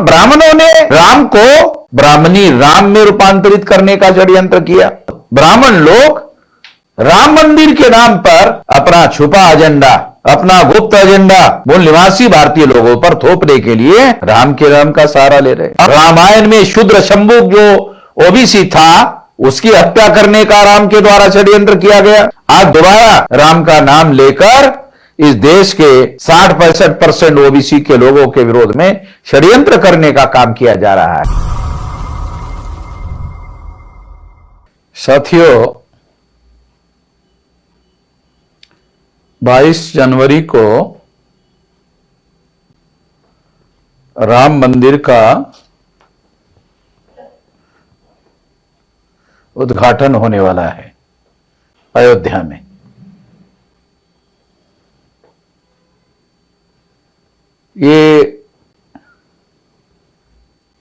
और ब्राह्मणों ने राम को ब्राह्मणी राम में रूपांतरित करने का षड्यंत्र किया। ब्राह्मण लोग राम मंदिर के नाम पर अपना छुपा एजेंडा, अपना गुप्त एजेंडा मूल निवासी भारतीय लोगों पर थोपने के लिए राम के नाम का सहारा ले रहे। रामायण में शूद्र शंभु जो ओबीसी था उसकी हत्या करने का राम के द्वारा षड्यंत्र किया गया। आज दोबारा राम का नाम लेकर इस देश के 60-65% ओबीसी के लोगों के विरोध में षड्यंत्र करने का काम किया जा रहा है। साथियों, 22 जनवरी को राम मंदिर का उद्घाटन होने वाला है अयोध्या में। ये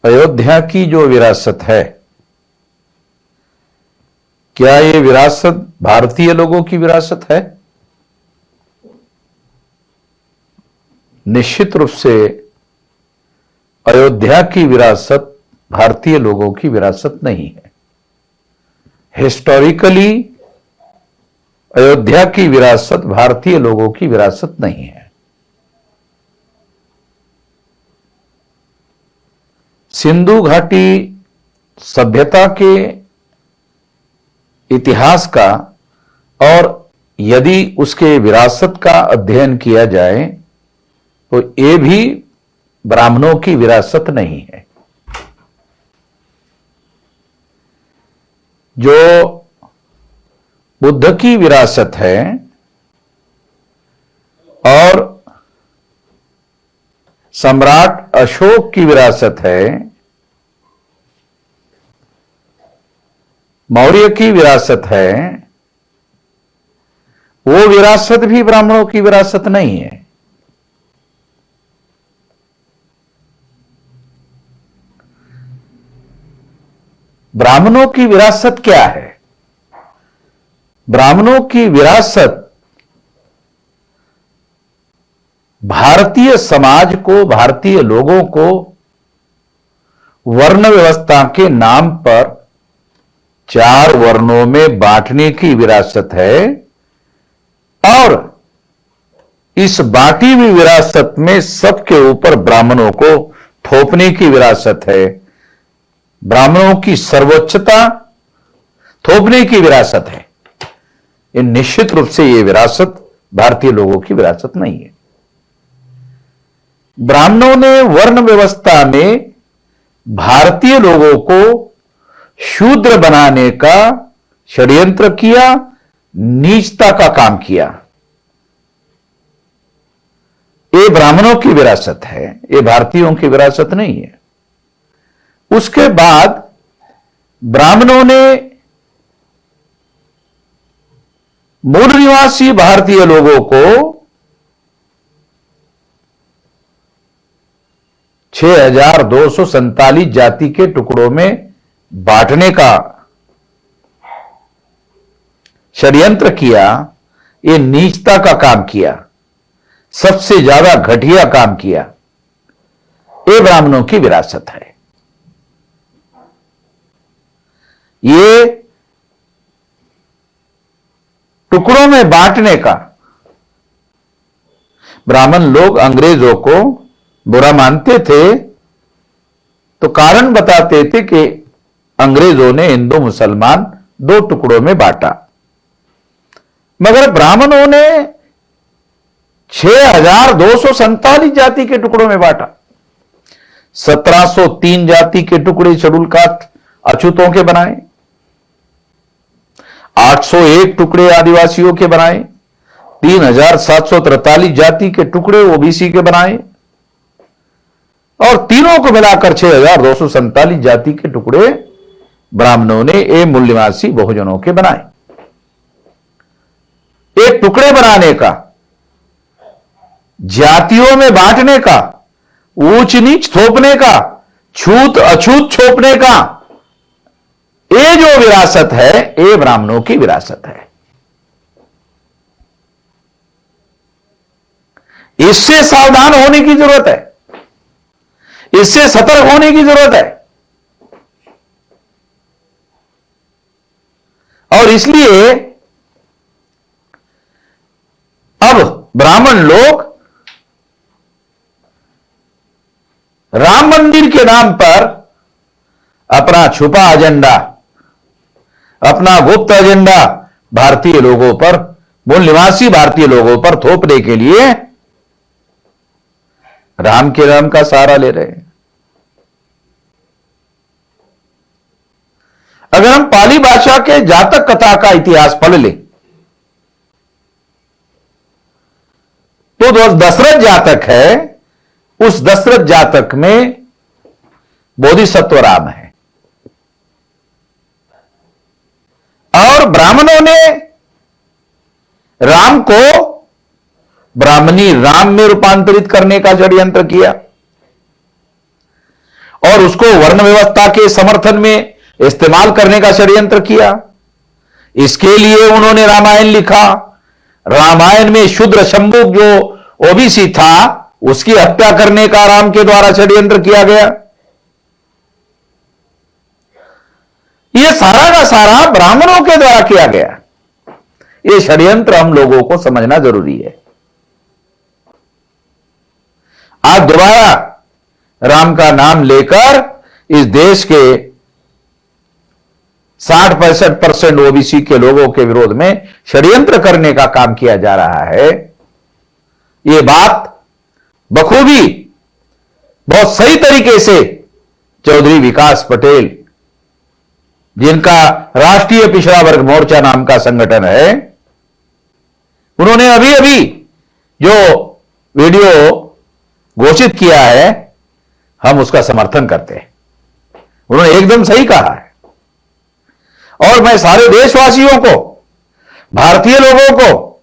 अयोध्या की जो विरासत है, क्या ये विरासत भारतीय लोगों की विरासत है? निश्चित रूप से अयोध्या की विरासत भारतीय लोगों की विरासत नहीं है। हिस्टोरिकली अयोध्या की विरासत भारतीय लोगों की विरासत नहीं है। सिंधु घाटी सभ्यता के इतिहास का और यदि उसके विरासत का अध्ययन किया जाए तो ये भी ब्राह्मणों की विरासत नहीं है। जो बुद्ध की विरासत है और सम्राट अशोक की विरासत है, मौर्य की विरासत है, वो विरासत भी ब्राह्मणों की विरासत नहीं है। ब्राह्मणों की विरासत क्या है? ब्राह्मणों की विरासत भारतीय समाज को, भारतीय लोगों को वर्ण व्यवस्था के नाम पर 4 वर्णों में बांटने की विरासत है और इस बांटी हुई विरासत में सबके ऊपर ब्राह्मणों को थोपने की विरासत है। ब्राह्मणों की सर्वोच्चता थोपने की विरासत है। ये निश्चित रूप से ये विरासत भारतीय लोगों की विरासत नहीं है। ब्राह्मणों ने वर्ण व्यवस्था में भारतीय लोगों को शूद्र बनाने का षड्यंत्र किया, नीचता का काम किया। ये ब्राह्मणों की विरासत है, ये भारतीयों की विरासत नहीं है। उसके बाद ब्राह्मणों ने मूल निवासी भारतीय लोगों को 6247 जाति के टुकड़ों में बांटने का षड्यंत्र किया। ये नीचता का काम किया, सबसे ज्यादा घटिया काम किया। ये ब्राह्मणों की विरासत है। ये टुकड़ों में बांटने का ब्राह्मण लोग अंग्रेजों को बुरा मानते थे तो कारण बताते थे कि अंग्रेजों ने हिंदू मुसलमान 2 टुकड़ों में बांटा, मगर ब्राह्मणों ने 6247 जाति के टुकड़ों में बांटा। 1703 जाति के टुकड़े शेड्यूल कास्ट अछूतों के बनाए, 801 टुकड़े आदिवासियों के बनाए, 3743 जाति के टुकड़े ओबीसी के बनाए और तीनों को मिलाकर 6247 जाति के टुकड़े ब्राह्मणों ने ए मूल निवासी बहुजनों के बनाए। एक टुकड़े बनाने का, जातियों में बांटने का, ऊंच नीच थोपने का, छूत अछूत छोपने का, ये जो विरासत है ये ब्राह्मणों की विरासत है। इससे सावधान होने की जरूरत है। इससे सतर्क होने की जरूरत है। और इसलिए अब ब्राह्मण लोग राम मंदिर के नाम पर अपना छुपा एजेंडा, अपना गुप्त एजेंडा भारतीय लोगों पर, मूल निवासी भारतीय लोगों पर थोपने के लिए राम के नाम का सहारा ले रहे हैं। अगर हम पाली भाषा के जातक कथा का इतिहास पढ़ लें तो दशरथ जातक है, उस दशरथ जातक में बोधिसत्व राम है। और ब्राह्मणों ने राम को ब्राह्मणी राम में रूपांतरित करने का षड्यंत्र किया और उसको वर्ण व्यवस्था के समर्थन में इस्तेमाल करने का षड्यंत्र किया। इसके लिए उन्होंने रामायण लिखा। रामायण में शूद्र शंभु जो ओबीसी था उसकी हत्या करने का राम के द्वारा षड्यंत्र किया गया। यह सारा का सारा ब्राह्मणों के द्वारा किया गया। यह षड्यंत्र हम लोगों को समझना जरूरी है। आज दोबारा राम का नाम लेकर इस देश के 60-65% ओबीसी के लोगों के विरोध में षड्यंत्र करने का काम किया जा रहा है। यह बात बखूबी बहुत सही तरीके से चौधरी विकास पटेल, जिनका राष्ट्रीय पिछड़ा वर्ग मोर्चा नाम का संगठन है, उन्होंने अभी अभी जो वीडियो घोषित किया है, हम उसका समर्थन करते हैं। उन्होंने एकदम सही कहा है। और मैं सारे देशवासियों को, भारतीय लोगों को,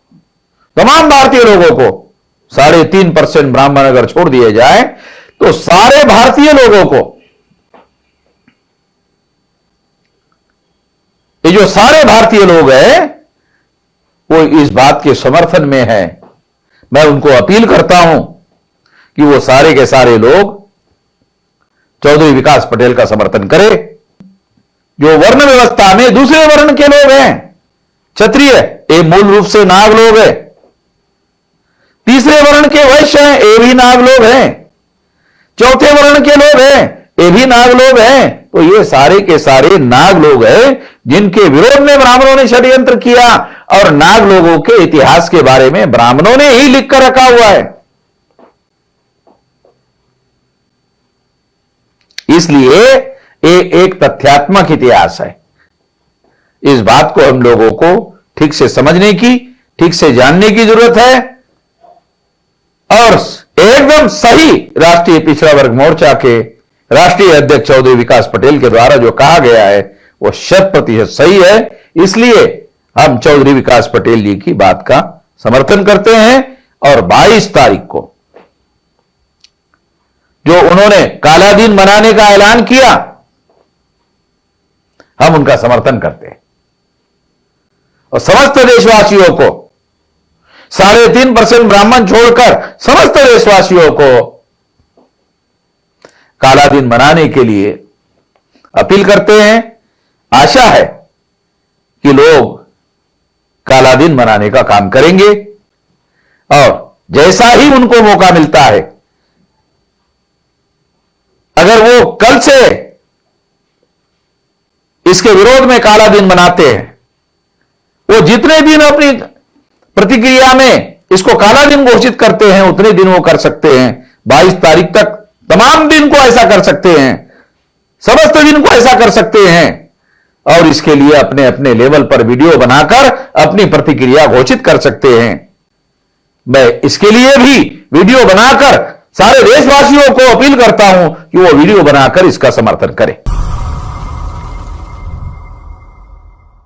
तमाम भारतीय लोगों को 3.5% ब्राह्मण अगर छोड़ दिए जाए तो सारे भारतीय लोगों को, ये जो सारे भारतीय लोग हैं वो इस बात के समर्थन में है। मैं उनको अपील करता हूं कि वो सारे के सारे लोग चौधरी विकास पटेल का समर्थन करें। जो वर्ण व्यवस्था में दूसरे वर्ण के लोग हैं, क्षत्रिय ये मूल रूप से नाग लोग हैं, तीसरे वर्ण के वैश्य हैं ये भी नाग लोग हैं, चौथे वर्ण के लोग हैं ये भी नाग लोग हैं। तो ये सारे के सारे नाग लोग हैं जिनके विरोध में ब्राह्मणों ने षड्यंत्र किया। और नाग लोगों के इतिहास के बारे में ब्राह्मणों ने ही लिख कर रखा हुआ है। इसलिए ये एक तथ्यात्मक इतिहास है। इस बात को हम लोगों को ठीक से समझने की, ठीक से जानने की जरूरत है। और एकदम सही राष्ट्रीय पिछड़ा वर्ग मोर्चा के राष्ट्रीय अध्यक्ष चौधरी विकास पटेल के द्वारा जो कहा गया है वो 100% सही है। इसलिए हम चौधरी विकास पटेल जी की बात का समर्थन करते हैं। और 22 तारीख को जो उन्होंने काला दिन मनाने का ऐलान किया, हम उनका समर्थन करते हैं। और समस्त देशवासियों को 3.5% ब्राह्मण छोड़कर समस्त देशवासियों को काला दिन मनाने के लिए अपील करते हैं। आशा है कि लोग काला दिन मनाने का काम करेंगे और जैसा ही उनको मौका मिलता है, अगर वो कल से इसके विरोध में काला दिन मनाते हैं, वो जितने दिन अपनी प्रतिक्रिया में इसको काला दिन घोषित करते हैं उतने दिन वो कर सकते हैं। 22 तारीख तक तमाम दिन को ऐसा कर सकते हैं, समस्त दिन को ऐसा कर सकते हैं। और इसके लिए अपने अपने लेवल पर वीडियो बनाकर अपनी प्रतिक्रिया घोषित कर सकते हैं। मैं इसके लिए भी वीडियो बनाकर सारे देशवासियों को अपील करता हूं कि वो वीडियो बनाकर इसका समर्थन करें।